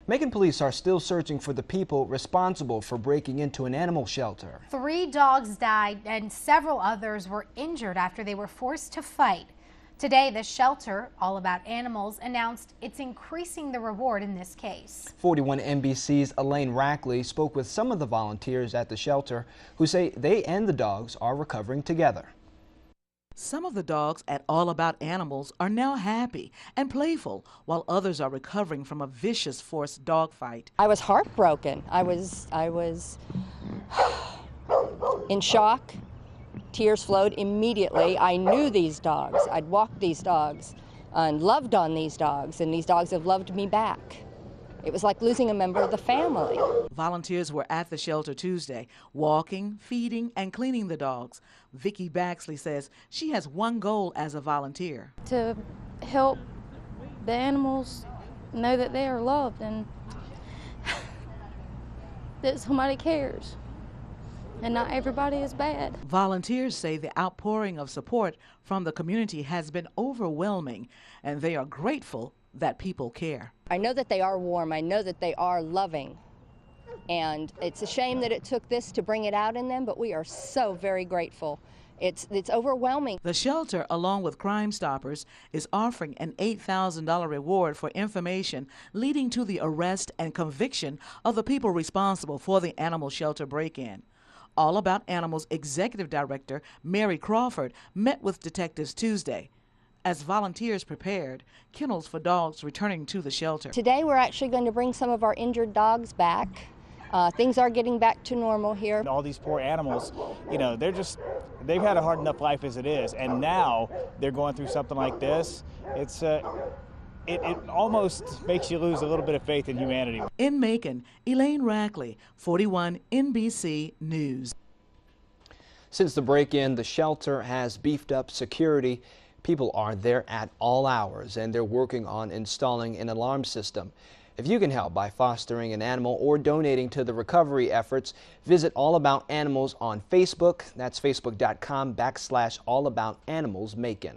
Macon Police are still searching for the people responsible for breaking into an animal shelter. 3 dogs died and several others were injured after they were forced to fight. Today, the shelter, All About Animals, announced it's increasing the reward in this case. 41 NBC's Elaine Rackley spoke with some of the volunteers at the shelter who say they and the dogs are recovering together. Some of the dogs at All About Animals are now happy and playful, while others are recovering from a vicious forced dog fight. I was heartbroken. I was in shock. Tears flowed immediately. I knew these dogs. I'd walked these dogs and loved on these dogs, and these dogs have loved me back. It was like losing a member of the family. Volunteers were at the shelter Tuesday, walking, feeding, and cleaning the dogs. Vicki Baxley says she has one goal as a volunteer: to help the animals know that they are loved and that somebody cares. And not everybody is bad. Volunteers say the outpouring of support from the community has been overwhelming, and they are grateful that people care. I know that they are warm. I know that they are loving. And it's a shame that it took this to bring it out in them, but we are so very grateful. It's overwhelming. The shelter, along with Crime Stoppers, is offering an $8,000 reward for information leading to the arrest and conviction of the people responsible for the animal shelter break-in. All About Animals Executive Director Mary Crawford met with detectives Tuesday as volunteers prepared kennels for dogs returning to the shelter. Today we're actually going to bring some of our injured dogs back. Things are getting back to normal here. All these poor animals, you know, they've had a hard enough life as it is, and now they're going through something like this. It almost makes you lose a little bit of faith in humanity. In Macon, Elaine Rackley, 41 NBC News. Since the break-in, the shelter has beefed up security. People are there at all hours, and they're working on installing an alarm system. If you can help by fostering an animal or donating to the recovery efforts, visit All About Animals on Facebook. That's facebook.com/AllAboutAnimalsMacon.